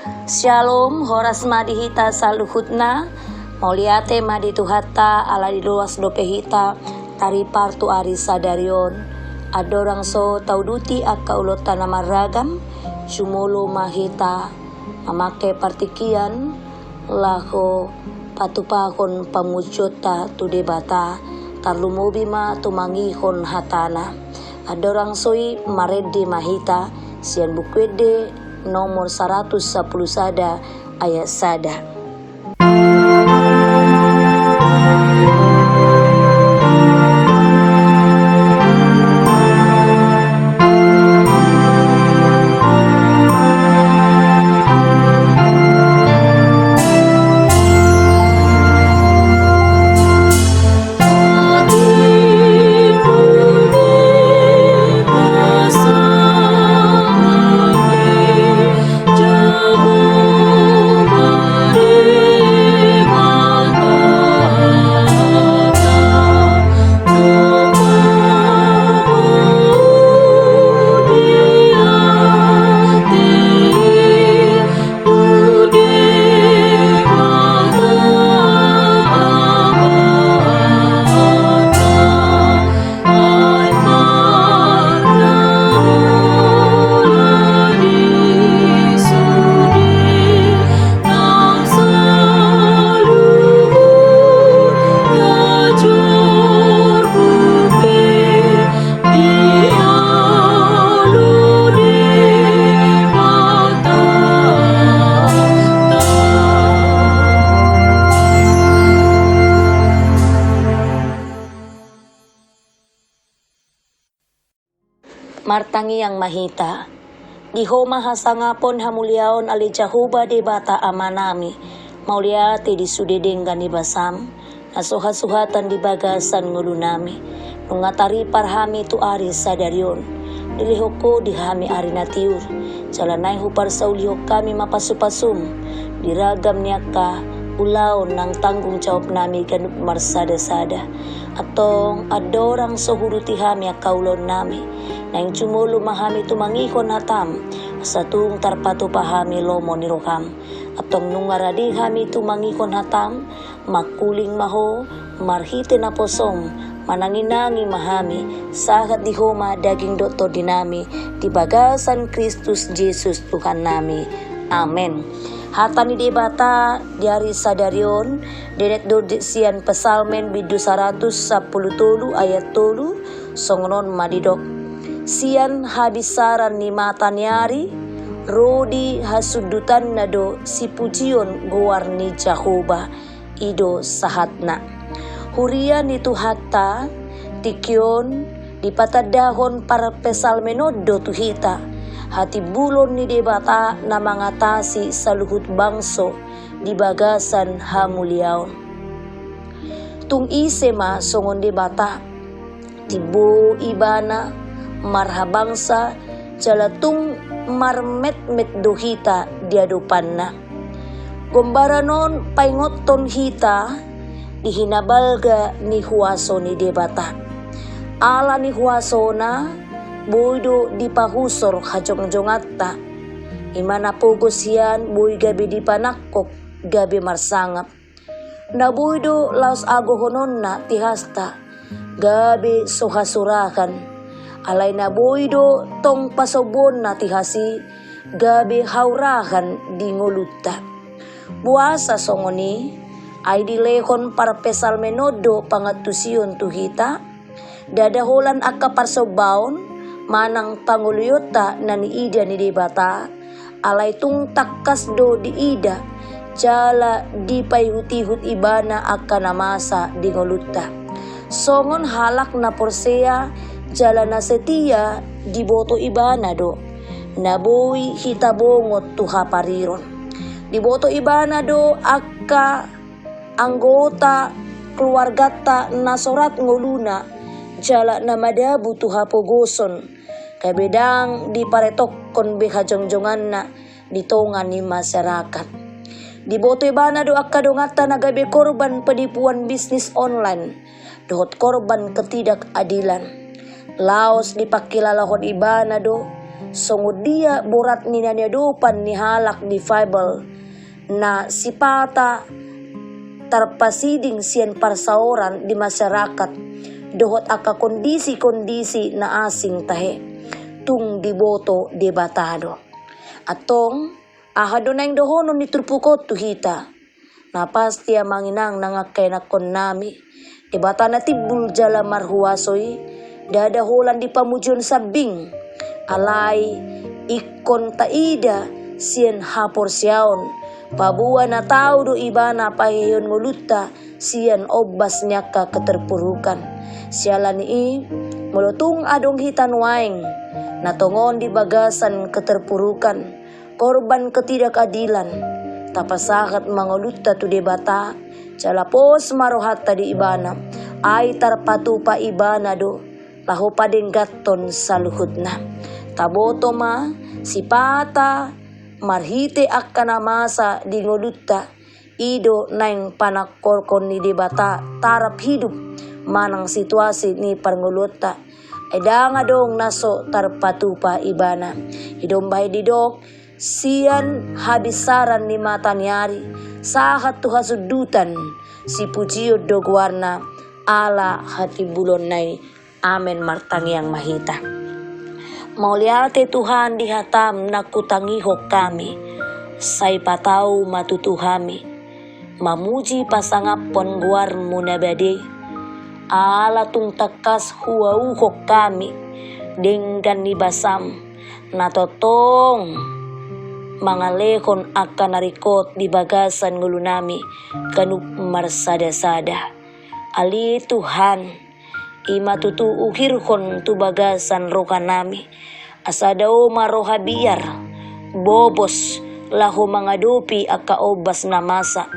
Shalom, horas madihita saluhutna, mauliate madituhatta ala diluas dopehita, tari partu ari sadarion, adorang so tauduti akka ulota namaragam, sumolo mahita, mamake partikian, laho patupahon pamucota tudebata, tarlumobima tumangihon hatana, adorang soi marede mahita, sian bukwede nomor 110 sada ayat sada. Martangi yang mahita, di homa hasangapon hamuliaon ali Jahuba de bata amanami, mauliate di sudedenggan di basam, nasuhat-suhatan di bagasan ngulunami, nungatari parhami tu ari sadarion, nilihoko di hami ari natiur, jalanay hupar sa ulihok kami mapasupasum, diragam niyaka, ulaon ng tanggung jawab nami ganut marsada-sada, atong adorang sohuruti hami akaulon nami, na yung cumulo mahami tumangikon hatam, sa tuong tarpato pahami lomo ni Roham, atong nungaradi hami tumangikon hatam, makuling maho, marhite na posong, mananginangi mahami, sahat di homa daging doktor dinami, di bagasan Kristus Jesus Tuhan nami. Amen. Hata ni debata diari sadarion, dedet do sian pesalmen bidu 110 ayat tolu, songonon madidok. Sian habisaran ni mata niari, rodi hasudutan nado si pujion guar ni Jahoba, ido sahatna. Hurian itu hatta, tikyon, dipatadahon para pesalmenodo tuhita, hati bulon ni debata na mangatasi sa luhut bangso di bagasan hamuliaon. Tung isema songon debata, tibo ibana, marhabangsa, jalatung marmet-met dohita diadupan na. Gombaranon paingoton hita, dihinabalga ni huwaso ni debata. Ala ni huwaso na, boydo di pahusor hajong-jongatta, imana pugos yan boy gabi di panakok gabi marsangap, na boydo laos agohonon na tihasta gabi sohasurakan, alay na boydo tong pasobon na tihasi gabi haurahan di ngulutta. Buasa songoni ay dilehon para pesalmenodo pangatusion tuhita, dadaholan akka parsobaon manang panguluyota na ni ida ni debata, alay tung takkas do di ida, jala di payhutihut ibana akka namasa di ngolutta. Songon halak na porseya, jala na setia di boto ibana do, naboy hitabongot tuha pariron. Di boto ibana do akka anggota keluargata nasorat ngoluna, jala na madabu tuha pogoson, kabedang di paretok kon behajongjongan na ditongan ni masyarakat. Di boto ibana do akka dongata nagabe korban penipuan bisnis online, dohot korban ketidakadilan. Laos dipakilalahon ibana do, Sungod dia borat ni nanyadupan ni halak di Bible na si Pata tarpasiding siyan parsaoran di masyarakat dohot aka kondisi-kondisi na asing tahe tung diboto debatado. Atong ahado na yung dohonon ni turpukot tuhita na pasti manginang nangakay na kon nami debata na tibul jala marhuwasoy dadaholan di pamujon sabing alay ikon taida siyan hapor siyaon pabuwa na tao do iba na pahiyon nguluta siyan obas niya ka keterpurukan siyalan ni mulutong adong hitanwaing natongon di bagasan keterpurukan korban ketidakadilan tapasakat manguluta tu debata jalapos marohata di ibana ay tarpatupa ibana do laho padeng gaton sa luhut na taboto ma si Pata marhite akkana masa di nguluta ido naing panakkorkon ni debata tarap hidup manang situasi ni parnguluta edanga dong naso tarpatupa ibana hidombay didok siyan habisaran ni matanyari sahat tu hasudutan si pujiyo dogwarna ala hati bulon nay amen martangiang mahita. Mauliate Tuhan dihatam nakutangihok kami say patau matutuhami mamuji pasangapon guar munabade ala tung takas huauhok kami denggan ni basam natotong mga lekon akan narikot di bagasan ngulunami kanup marsada-sada. Ali Tuhan, imatutuukirkon tu bagasan rokanami. Asadao maroha biyar, bobos, laho mga dupi akaobas na masa.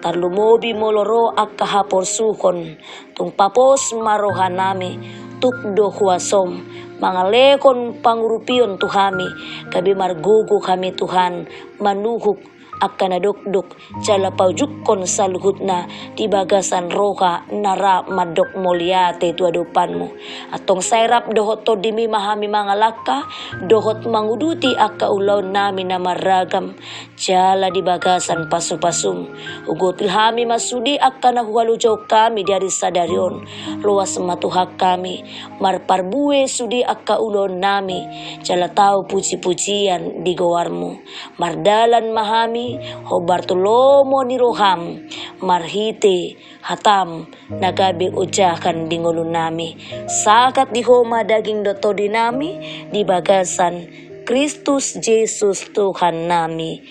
Tarlumobi moloro akahaporsukon, tung papos maroha nami, tukdo huasom. Mga lekon pangurupion tuhami, kabi margugo kami Tuhan, manuhuk akan nadukduk, jala paujukon sa luhut na di bagasan roka nara madok moliate tu adupanmu. Atong sayrap dohot to dimi mahami mga laka, dohot manguduti aka ulaw namin na maragam, jala di bagasan pasupasum. Ugot ilhami masudi aka nahuwalujaw kami dari sadaryon, luas matuhak kami, marparbuwe sudi aka ulaw nami, jala tau puji-pujian di gawarmu. Mardalan mahami ho Bartolomo ni Roham marhite hatam nagabi ujakan di ngulun nami sakat di homa daging doto dinami di bagasan Kristus Jesus Tuhan nami.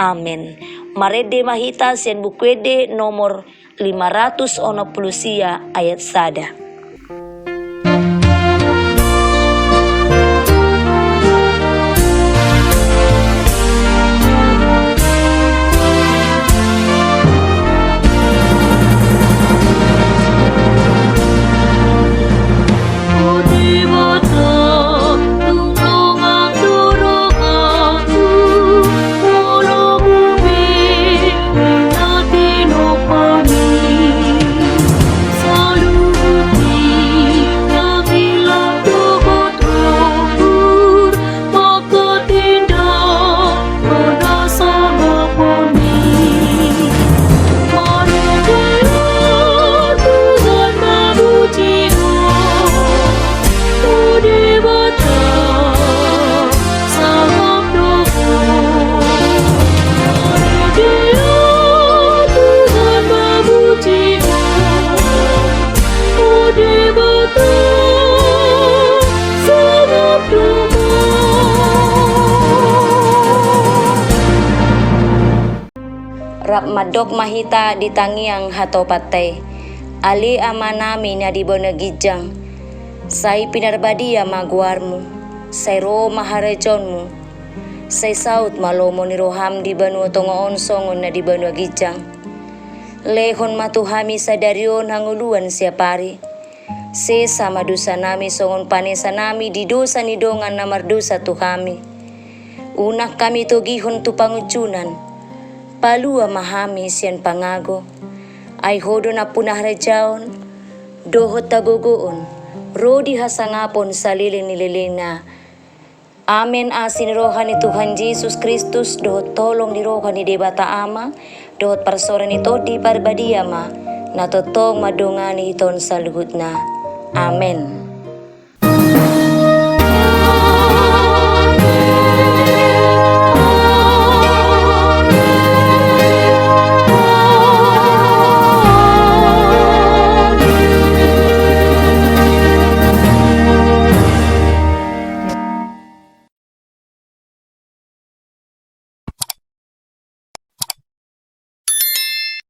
Amen. Marede mahita siyan bukwede nomor 500 ayat sada. Rap madok mahita ditangiang hatopatay. Ali ama namin na di bonagijang. Say pinarbadia maguarmu. Say ro maharajonmu. Say saut malomo ni roham di banu tongoon songon na di banu agijang. Lehon matuhami sa daryon hanguluan siya pari. Sesa madusa nami songon panesa nami di dosa ni dongan na mardusa tuhami. Unak kami togihon tu pangucunan. Palua mahami siyan pangago, ay hodo na punah rajaon, dohot tagugoon, rodi hasangapon sa liling nililing na, Amen asin rohan ni Tuhan Yesus Kristus, dohot tolong di rohan ni Debata Ama, dohot parsoran ito di parbadia ma, natotong madungani iton sa luhut na. Amen.